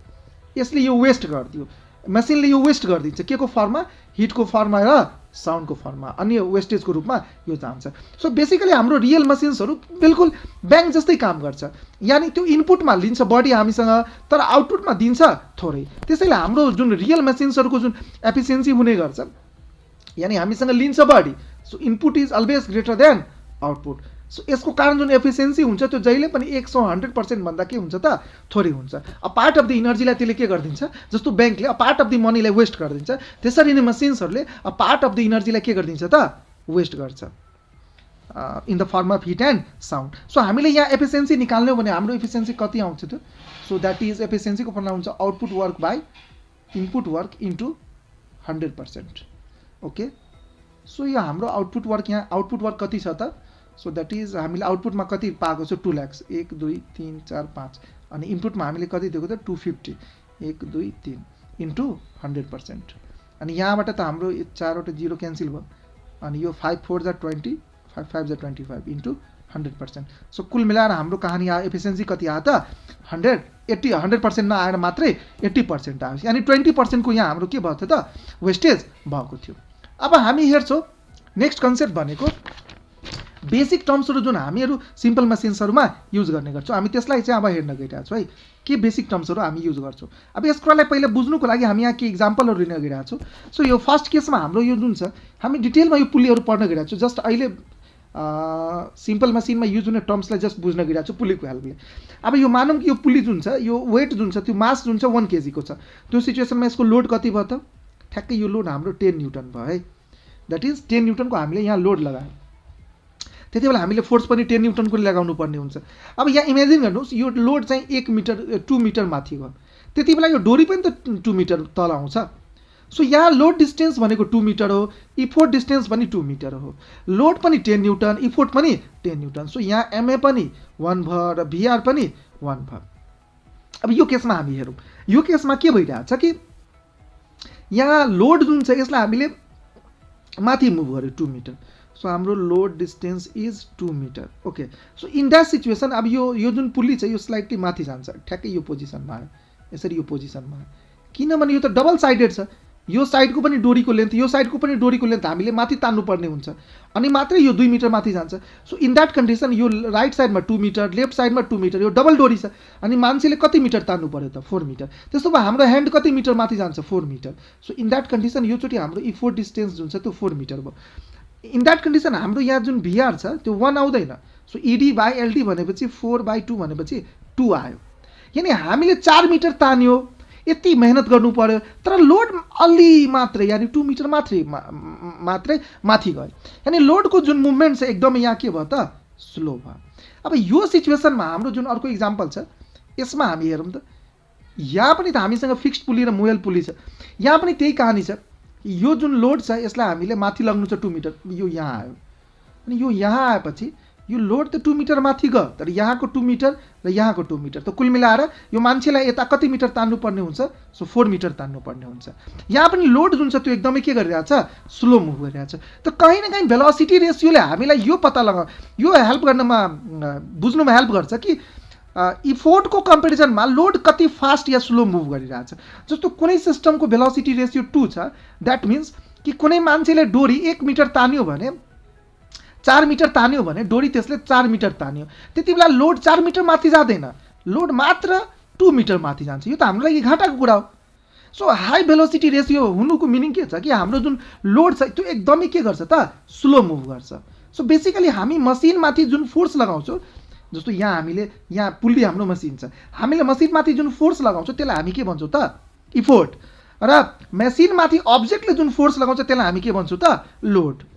यसले यो वेस्ट गरिदियो। मेसिनले यो वेस्ट गरिदिन्छ के को फर्ममा? हिटको फर्ममा र साउन्डको फर्ममा, अन्य वेस्टेजको रूपमा यो जान्छ। सो बेसिकली हाम्रो रियल मसिन्सहरू बिल्कुल ब्याङ्क जस्तै काम गर्छ। यानी त्यो इनपुटमा लिन्छ बढी हामीसँग तर आउटपुटमा दिन्छ थोरै। त्यसैले हाम्रो जुन रियल मसिन्सहरूको जुन एफिसियन्सी हुने गर्छ, यानी हामीसँग लिन्छ बढी। So input is always greater than output. So यसको कारण जुन एफिसियन्सी हुन्छ त्यो जहिले पनि 100% भन्दा के हुन्छ त? थोरै हुन्छ। अ पार्ट अफ द इनर्जीलाई त्यसले के गरिदिन्छ? जस्तो ब्याङ्कले अ पार्ट अफ द मनीलाई वेस्ट गरिदिन्छ, त्यसरी नै मसिन्सहरूले अ पार्ट अफ द इनर्जीलाई के गरिदिन्छ त? वेस्ट गर्छ in the form of heat and sound. So हामीले यहाँ एफिसियन्सी निकाल्ने हो भने हाम्रो एफिसियन्सी कति आउँछ त? सो द्याट इज एफिसियन्सीको फर्मुला हुन्छ output work by input work into 100%। Okay. So यो हाम्रो आउटपुट वर्क, यहाँ आउटपुट वर्क कति छ त? सो द्याट इज हामीले आउटपुटमा कति पाएको छ? 2 लाख। 1 2 3 4 5 अनि इनपुटमा हामीले कति दिएको त? 250। 1 2 3 इन्टु 100%। अनि यहाँबाट त हाम्रो 4 वटा 0 क्यान्सल भयो अनि यो 5 4 जा 20 5 5 जा 25 इन्टु 100%। सो कुल मिलाएर हाम्रो कहानी आयो एफिसियन्सी कति आयो त? 100% नआएर मात्रै 80% आयो। यानी 20% को यहाँ हाम्रो के भयो त? वेस्टेज भएको थियो। अब हामी हेर्छौँ नेक्स्ट कन्सेप्ट भनेको बेसिक टर्म्सहरू जुन हामीहरू सिम्पल मसिन्सहरूमा युज गर्ने गर्छौँ, हामी त्यसलाई चाहिँ अब हेर्न गइरहेको छौँ है। के बेसिक टर्म्सहरू हामी युज गर्छौँ? अब यस कुरालाई पहिला बुझ्नुको लागि हामी यहाँ के इक्जाम्पलहरू लिन गइरहेको छौँ। सो यो फर्स्ट केसमा हाम्रो यो जुन छ हामी डिटेलमा यो पुल्लीहरू पढ्न गइरहेको छौँ। जस्ट अहिले सिम्पल मसिनमा युज हुने टर्म्सलाई जस्ट बुझ्न गइरहेको छु पुल्लीको हेल्पले। अब यो मानौँ कि यो पुल्ली जुन छ यो वेट जुन छ त्यो मास जुन छ 1 kg को छ, त्यो सिचुएसनमा यसको लोड कति भयो त? ठ्याक्कै यो लोड हाम्रो 10 न्युटन भयो है। द्याट इज 10 न्युटनको हामीले यहाँ लोड लगायौँ। त्यति बेला हामीले फोर्स पनि 10 न्युटनको लगाउनु पर्ने हुन्छ। अब यहाँ इमेजिन गर्नुहोस् यो लोड चाहिँ 1 मिटर 2 मिटर माथि गयो, त्यति बेला यो डोरी पनि त 2 मिटर तल आउँछ। सो यहाँ लोड डिस्टेन्स भनेको 2 मिटर हो, इफोर्ट डिस्टेन्स पनि 2 मिटर हो, लोड पनि 10 न्युटन, इफोर्ट पनि 10 न्युटन। सो यहाँ एमए पनि 1 भयो र भिआर पनि 1 भयो। अब यो केसमा हामी हेरौँ, यो केसमा के भइरहेको छ कि यहाँ लोड जुन छ यसलाई हामीले माथि मुभ गर्यो 2 मिटर। सो हाम्रो लोड डिस्टेन्स इज 2 मिटर। Okay. So in that situation अब यो जुन पुल्ली छ यो स्लाइटली माथि जान्छ, ठ्याक्कै यो पोजिसनमा आयो, यसरी यो पोजिसनमा आयो। किनभने यो त डबल साइडेड छ, यो साइडको पनि डोरीको लेन्थ यो साइडको पनि डोरीको लेन्थ हामीले माथि तान्नुपर्ने हुन्छ अनि मात्रै यो 2 मिटर माथि जान्छ। सो इन द्याट कन्डिसन यो राइट साइडमा 2 मिटर, लेफ्ट साइडमा 2 मिटर, यो डबल डोरी छ अनि मान्छेले कति मिटर तान्नु पर्यो त? 4 मिटर। त्यस्तो भए हाम्रो ह्यान्ड कति मिटर माथि जान्छ? 4 metre. So in that condition योचोटि हाम्रो इफोर्ट डिस्टेन्स जुन छ त्यो 4 मिटर भयो। इन द्याट कन्डिसन हाम्रो यहाँ जुन भिआर छ त्यो 1 आउँदैन। सो ED/LD भनेपछि 4/2 भनेपछि 2 आयो। यानि हामीले 4 मिटर तान्यो, यति मेहनत गर्नु पर्यो, तर लोड अलि मात्रै यानि 2 मिटर मात्रै माथि गयो। यानि लोडको जुन मुभमेन्ट छ एकदमै यहाँ के भयो त स्लो भयो। अब यो सिचुएसनमा हाम्रो जुन अर्को इक्जाम्पल छ यसमा हामी हेरौँ त, यहाँ पनि त हामीसँग फिक्स्ड पुली र मोयल पुली छ, यहाँ पनि त्यही कहानी छ। यो जुन लोड छ यसलाई हामीले माथि लग्नु छ 2 मिटर, यो यहाँ आयो अनि यो यहाँ आएपछि यो लोड त 2 मिटर माथि गयो, तर यहाँको 2 मिटर र यहाँको 2 मिटर, त कुल मिलाएर यो मान्छेलाई यता कति मिटर तान्नुपर्ने हुन्छ? सो 4 मिटर तान्नुपर्ने हुन्छ। यहाँ पनि लोड जुन छ त्यो एकदमै के गरिरहेछ? स्लो मुभ गरिरहेछ। त कहीँ न कहीँ भेलोसिटी रेसियोले हामीलाई यो पत्ता लगाउ, यो हेल्प गर्नमा बुझ्नुमा हेल्प गर्छ कि इफोर्टको कम्पेरिजनमा लोड कति फास्ट या स्लो मुभ गरिरहेछ। जस्तो कुनै सिस्टमको भेलोसिटी रेसियो 2 छ, द्याट मिन्स कि कुनै मान्छेले डोरी 1 मिटर तान्यो भने 4 मिटर तान्यो भने डोरी त्यसले 4 मिटर तान्यो, त्यति बेला लोड 4 मिटर माथि जाँदैन, लोड मात्र 2 मिटर माथि जान्छ। यो त हाम्रो लागि घाटाको कुरा हो। सो हाई भेलोसिटी रेसियो हुनुको मिनिङ के छ कि हाम्रो जुन लोड छ त्यो एकदमै के गर्छ त स्लो मुभ गर्छ। सो बेसिकली हामी मसिनमाथि जुन फोर्स लगाउँछौँ, जस्तो यहाँ हामीले यहाँ पुल्ली हाम्रो मसिन छ, हामीले मसिनमाथि जुन फोर्स लगाउँछौँ त्यसलाई हामी के भन्छौँ त इफोर्ट, र मेसिनमाथि अब्जेक्टले जुन फोर्स लगाउँछ त्यसलाई हामी के भन्छौँ त लोड।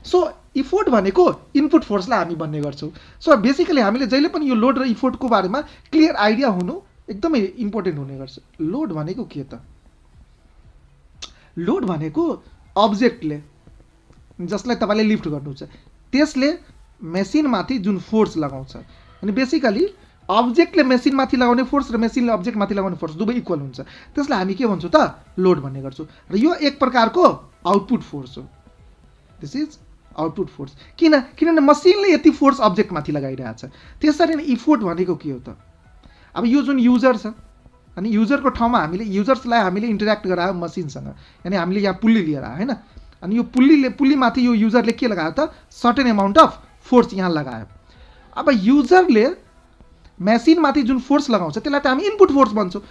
सो इफोर्ट भनेको इनपुट फोर्सलाई हामी भन्ने गर्छौँ। सो बेसिकली हामीले जहिले पनि यो लोड र इफोर्टको बारेमा क्लियर आइडिया हुनु एकदमै इम्पोर्टेन्ट हुने गर्छ। लोड भनेको के त? लोड भनेको अब्जेक्टले जसलाई तपाईँले लिफ्ट गर्नु छ त्यसले मेसिनमाथि जुन फोर्स लगाउँछ, अनि बेसिकली अब्जेक्टले मेसिनमाथि लगाउने फोर्स र मेसिनले अब्जेक्टमाथि लगाउने फोर्स दुवै इक्वल हुन्छ, त्यसलाई हामी के भन्छौँ त लोड भन्ने गर्छौँ। र यो एक प्रकारको आउटपुट फोर्स हो। This is output force. किनभने मसिनले यति फोर्स अब्जेक्टमाथि लगाइरहेछ। त्यसरी नै इफोर्ट भनेको के हो त? अब यो जुन युजर छ अनि युजरको ठाउँमा हामीले युजर्सलाई हामीले इन्टरेक्ट गरायो मसिनसँग, यानि हामीले यहाँ पुल्ली लिएर आयो होइन, अनि यो पुल्लीमाथि यो युजरले के लगायो त सर्टेन एमाउन्ट अफ फोर्स यहाँ लगायो। अब युजरले मेसिनमाथि जुन फोर्स लगाउँछ त्यसलाई त हामी इनपुट फोर्स भन्छौँ,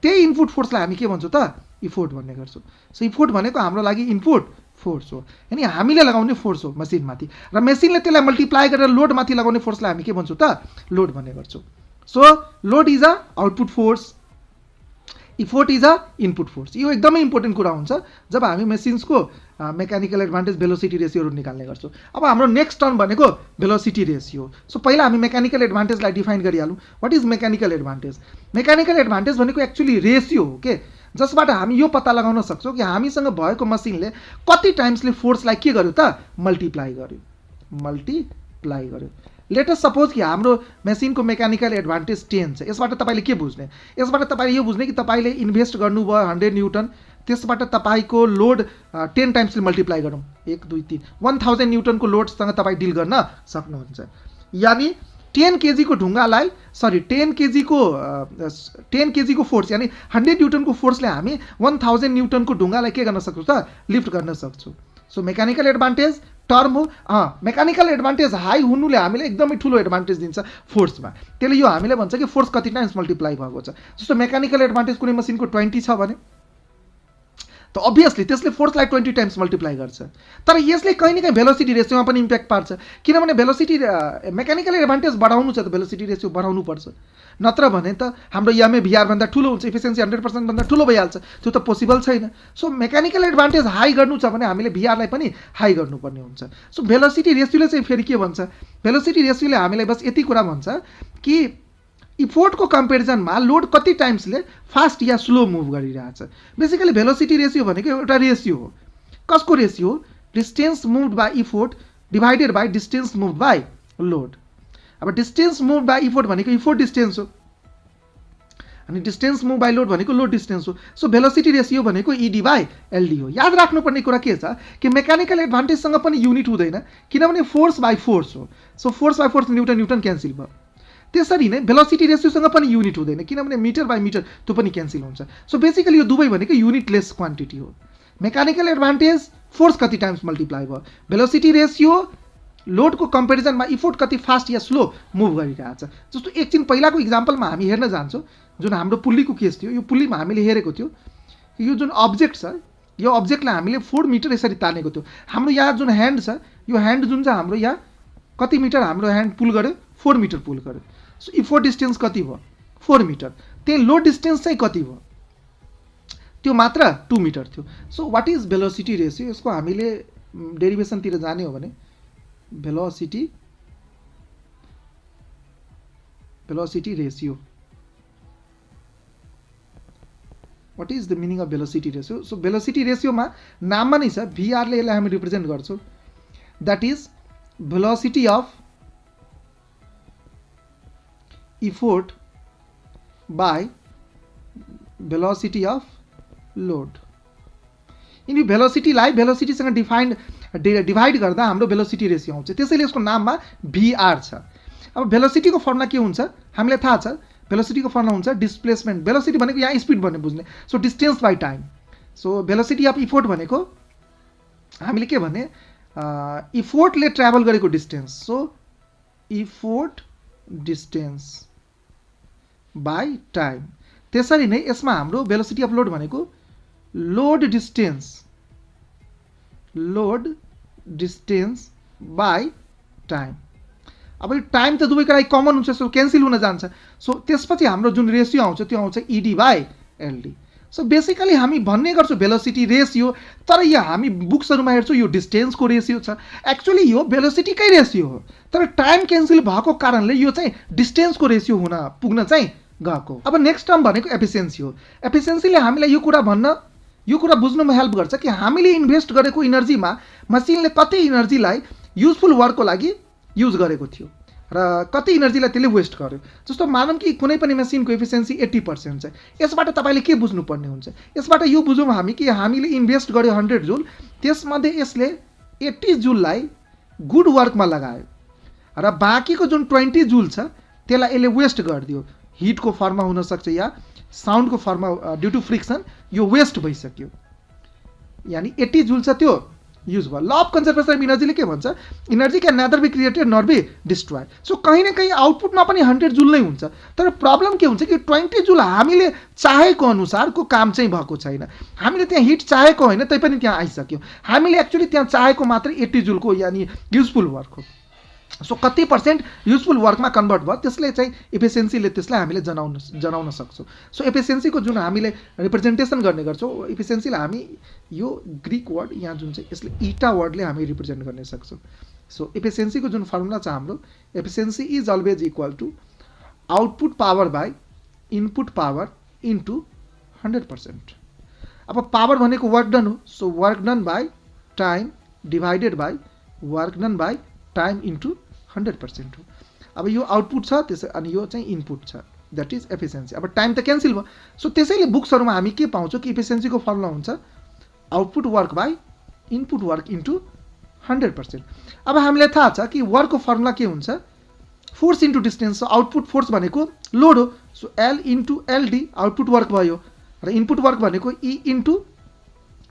त्यही इनपुट फोर्सलाई हामी के भन्छौँ त इफोर्ट भन्ने गर्छौँ। सो इफोर्ट भनेको हाम्रो लागि इनपुट फोर्स हो, यानी हामीले लगाउने फोर्स हो मसिनमाथि, र मेसिनले त्यसलाई मल्टिप्लाई गरेर लोडमाथि लगाउने फोर्सलाई हामी के भन्छौँ त लोड भन्ने गर्छौँ। So load is a output force, effort is a input force. यो एकदमै इम्पोर्टेन्ट कुरा हुन्छ जब हामी मेसिन्सको मेकानिकल एडभान्टेज भेलोसिटी रेसियोहरू निकाल्ने गर्छौँ। अब हाम्रो नेक्स्ट टर्म भनेको भेलोसिटी रेसियो। सो पहिला हामी मेकानिकल एडभान्टेजलाई डिफाइन गरिहालौँ। What is mechanical advantage? Mechanical advantage भनेको एक्चुअली रेसियो हो के, जसबाट हामी यो पत्ता लगाउन सक्छौँ कि हामीसँग भएको मसिनले कति टाइम्सले फोर्सलाई के गर्यो त मल्टिप्लाई गर्यो। लेट अस सपोज कि हाम्रो मेसिनको मेकानिकल एडभान्टेज 10 छ। यसबाट तपाईँले के बुझ्ने? यसबाट तपाईँले यो बुझ्ने कि तपाईँले इन्भेस्ट गर्नुभयो 100 न्युटन, त्यसबाट तपाईँको लोड 10 टाइम्सले मल्टिप्लाई गरौँ 1 2 3 1000 न्युटनको लोडसँग तपाईँ डिल गर्न सक्नुहुन्छ। यानि 10 केजीको ढुङ्गालाई 10 केजीको फोर्स यानि 100 न्युटनको फोर्सले हामी 1000 न्युटनको ढुङ्गालाई के गर्न सक्छौँ त लिफ्ट गर्न सक्छौँ। सो मेकानिकल एडभान्टेज टर्म हो। मेकानिकल एडभान्टेज हाई हुनुले हामीले एकदमै ठुलो एडभान्टेज दिन्छ फोर्समा। त्यसले यो हामीले भन्छ कि फोर्स कति टाइम्स मल्टिप्लाई भएको छ। जस्तो मेकानिकल एडभान्टेज कुनै मसिनको 20 छ भने त अभियसली त्यसले फोर्सलाई 20 टाइम्स मल्टिप्लाई गर्छ, तर यसले कहीँ न कहीँ भेलोसिटी रेसियोमा पनि इम्प्याक्ट पार्छ। किनभने भेलोसिटी मेकानिकल एडभान्टेज बढाउनु छ त भेलोसिटी रेसियो बढाउनु पर्छ, नत्र भने त हाम्रो एमए भिआर भन्दा ठुलो हुन्छ, इफिसियन्सी 100% भन्दा ठुलो भइहाल्छ, त्यो त पोसिबल छैन। सो मेकानिकल एडभान्टेज हाई गर्नु छ भने हामीले भिआरलाई पनि हाई गर्नुपर्ने हुन्छ। सो भेलोसिटी रेसियोले चाहिँ फेरि के भन्छ? भेलोसिटी रेसियोले हामीलाई बस यति कुरा भन्छ कि इफोर्टको कम्पेरिजनमा लोड कति टाइम्सले फास्ट या स्लो मुभ गरिरहेछ। बेसिकली भेलोसिटी रेसियो भनेको एउटा रेसियो हो। कसको रेसियो? Distance moved by effort divided by distance moved by load. अब डिस्टेन्स मुभड बाई इफोर्ट भनेको इफोर्ट डिस्टेन्स हो, अनि डिस्टेन्स मुभ बाई लोड भनेको लोड डिस्टेन्स हो। सो भेलोसिटी रेसियो भनेको ED/LD हो। याद राख्नुपर्ने कुरा के छ कि मेकानिकल एडभान्टेजसँग पनि युनिट हुँदैन, किनभने फोर्स बाई फोर्स हो। So force by force newton cancel भयो। त्यसरी नै भेलोसिटी रेसियोसँग पनि युनिट हुँदैन, किनभने मिटर बाई मिटर त्यो पनि क्यान्सल हुन्छ। सो बेसिकली यो दुवै भनेको युनिटलेस क्वान्टिटी हो। मेकानिकल एडभान्टेज फोर्स कति टाइम्स मल्टिप्लाई भयो, भेलोसिटी रेसियो लोडको कम्पेरिजनमा इफोर्ट कति फास्ट या स्लो मुभ गरिरहेछ। जस्तो एकछिन पहिलाको इक्जाम्पलमा हामी हेर्न जान्छौँ, जुन हाम्रो पुल्लीको केस थियो। यो पुल्लीमा हामीले हेरेको थियो यो जुन अब्जेक्ट छ, यो अब्जेक्टलाई हामीले 4 मिटर यसरी तानेको थियो। हाम्रो यहाँ जुन ह्यान्ड छ यो ह्यान्ड जुन चाहिँ हाम्रो यहाँ कति मिटर हाम्रो ह्यान्ड पुल गर्यो 4 मिटर पुल गर्यो। सो इफोर्ट डिस्टेन्स कति भयो 4 मिटर। त्यही लोड डिस्टेन्स चाहिँ कति भयो त्यो मात्र 2 मिटर थियो। So what is velocity ratio, यसको हामीले डेरिभेसनतिर जाने हो भने velocity ratio, what is the meaning of velocity ratio. So velocity रेसियोमा नाममा नै छ, भिआरले यसलाई हामी रिप्रेजेन्ट गर्छौँ, that is velocity of effort by velocity of load. यिनी भेलोसिटीलाई भेलोसिटीसँग डिभाइड गर्दा हाम्रो भेलोसिटी रेसियो आउँछ, त्यसैले यसको नाममा भिआर छ। अब भेलोसिटीको फर्मुला के हुन्छ हामीलाई थाहा छ, भेलोसिटीको फर्मुला हुन्छ डिस्प्लेसमेन्ट। भेलोसिटी भनेको यहाँ स्पिड भन्ने बुझ्ने, so distance by time. So velocity of effort भनेको हामीले के भने इफोर्टले ट्राभल गरेको distance, so effort distance by time. त्यसरी नै यसमा हाम्रो भेलोसिटी अफ लोड भनेको लोड डिस्टेन्स बाई टाइम। अब यो टाइम त दुवैको लागि कमन हुन्छ, सो क्यान्सल हुन जान्छ। सो त्यसपछि हाम्रो जुन रेसियो आउँछ त्यो आउँछ ED by LD. So basically हामी भन्ने गर्छौँ भेलोसिटी रेसियो, तर यो हामी बुक्सहरूमा हेर्छौँ यो डिस्टेन्सको रेसियो छ, एक्चुअली यो भेलोसिटीकै रेसियो हो, तर टाइम क्यान्सल भएको कारणले यो चाहिँ डिस्टेन्सको रेसियो पुग्न चाहिँ गएको। अब नेक्स्ट टर्म भनेको एफिसियन्सी हो। एफिसियन्सीले हामीलाई यो कुरा बुझ्नुमा हेल्प गर्छ कि हामीले इन्भेस्ट गरेको इनर्जीमा मसिनले कति इनर्जीलाई युजफुल वर्कको लागि युज गरेको थियो र कति इनर्जीलाई त्यसले वेस्ट गर्यो। जस्तो मानौँ कि कुनै पनि मेसिनको एफिसियन्सी 80% छ, यसबाट तपाईँले के बुझ्नुपर्ने हुन्छ, यसबाट यो बुझौँ हामी कि हामीले इन्भेस्ट गर्यो 100 जुल, त्यसमध्ये यसले 80 जुललाई गुड वर्कमा लगायो र बाँकीको जुन 20 जुल छ त्यसलाई यसले वेस्ट गरिदियो। हिटको फर्ममा हुनसक्छ या साउन्डको फर्ममा ड्यु टु फ्रिक्सन यो वेस्ट भइसक्यो, यानि 80 जुल छ त्यो युज भयो। ल अफ कन्जर्भेसन अफ इनर्जीले के भन्छ, energy can neither be created nor be destroy. So कहीँ न कहीँ आउटपुटमा पनि 100 जुल नै हुन्छ, तर प्रब्लम के हुन्छ कि 20 जुल हामीले चाहेको अनुसारको काम चाहिँ भएको छैन। हामीले त्यहाँ हिट चाहेको होइन तैपनि त्यहाँ आइसक्यो, हामीले एक्चुअली त्यहाँ चाहेको मात्र 80 जुलको यानि युजफुल वर्क हो। सो कति % युजफुल वर्कमा कन्भर्ट भयो त्यसले चाहिँ एफिसियन्सीले त्यसलाई हामीले जनाउन सक्छौँ। सो एफिसियन्सीको जुन हामीले रिप्रेजेन्टेसन गर्ने गर्छौँ, एफिसियन्सीलाई हामी यो ग्रिक वर्ड यहाँ जुन चाहिँ यसले इटा वर्डले हामी रिप्रेजेन्ट गर्न सक्छौँ। सो एफिसियन्सीको जुन फर्मुला छ हाम्रो, efficiency is always equal to output power by input power into 100%। अब पावर भनेको वर्क डन हो, so work done by time divided by work done by time into 100% हो। अब यो आउटपुट छ त्यसै अनि यो चाहिँ इनपुट छ, द्याट इज एफिसियन्सी। अब टाइम त क्यान्सल भयो, सो त्यसैले बुक्सहरूमा हामी के पाउँछौँ कि एफिसियन्सीको फर्मुला हुन्छ output work by input work into 100%। अब हामीलाई थाहा छ कि वर्कको फर्मुला के हुन्छ, force into distance. Output force भनेको लोड हो, so L into LD output work भयो, र इनपुट वर्क भनेको ई इन्टु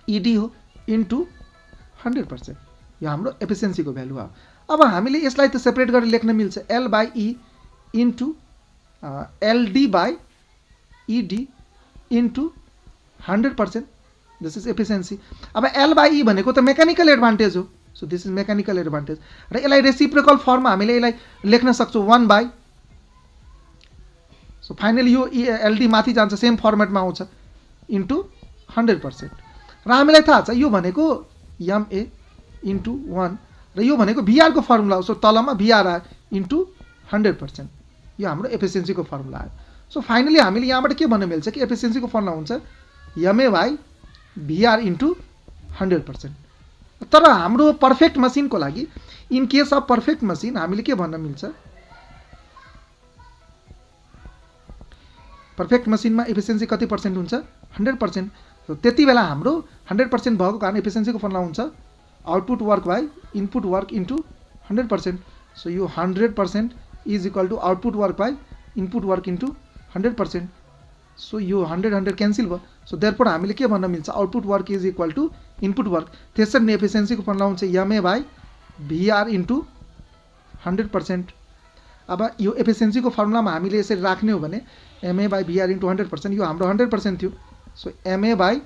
इडी हो इन्टु 100%। यो हाम्रो एफिसियन्सीको भ्यालु हो। अब हामीले यसलाई त सेपरेट गरेर लेख्न मिल्छ, L by E into LD by ED into 100%, this is efficiency. अब एल बाई ई भनेको त मेकानिकल एडभान्टेज हो, so this is mechanical advantage, र यसलाई रेसिप्रोकल फर्ममा हामीले यसलाई लेख्न सक्छौँ 1 बाई, सो फाइनली यो एलडी माथि जान्छ सेम फर्मेटमा आउँछ इन्टु 100%। र हामीलाई थाहा छ यो भनेको एमए इन्टु 1 र यो भनेको भिआरको फर्मुला हो, सो तलमा भिआर आयो इन्टु 100%, यो हाम्रो एफिसियन्सीको फर्मुला आयो। सो फाइनली हामीले यहाँबाट के भन्न मिल्छ कि एफिसियन्सीको फर्मुला हुन्छ एमए बाई भिआर इन्टु 100%। तर हाम्रो पर्फेक्ट मसिनको लागि, in case of perfect machine हामीले के भन्न मिल्छ, पर्फेक्ट मसिनमा एफिसियन्सी कति % हुन्छ 100%। त्यति बेला हाम्रो 100% भएको कारण एफिसियन्सीको फर्मुला हुन्छ output work by input work into 100%। So यो 100% is equal to output work by input work into 100%। So यो 100 क्यान्सल भयो, सो देयरफोर हामीले के भन्न मिल्छ, output work is equal to input work. त्यसरी नै एफिसियन्सीको फर्मुला हुन्छ एमए बाई भिआर इन्टु 100%। अब यो एफिसियन्सीको फर्मुलामा हामीले यसरी राख्ने हो भने एमए बाई भिआर इन्टु 100%, यो हाम्रो 100% थियो, so MA by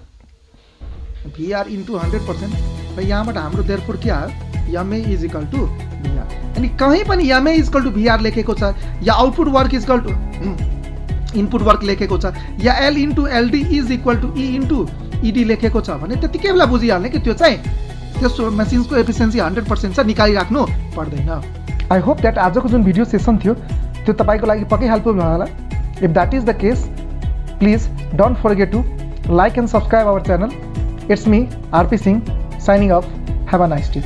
VR into 100%, र यहाँबाट हाम्रो देयरफोर के आयो MA is equal to VR. अनि कहीँ पनि MA is equal to VR लेखेको छ या output work is equal to input work लेखेको छ या L into LD is equal to E into ED लेखेको छ भने त्यतिकै बेला बुझिहाल्ने कि त्यो चाहिँ त्यसको मेसिन्सको एफिसियन्सी 100% छ, निकालिराख्नु पर्दैन। आई होप द्याट आजको जुन भिडियो सेसन थियो त्यो तपाईँको लागि पक्कै हेल्पफुल भयो होला। If that is the case please don't forget to like and subscribe our channel. It's me, RP Singh, signing off. Have a nice day.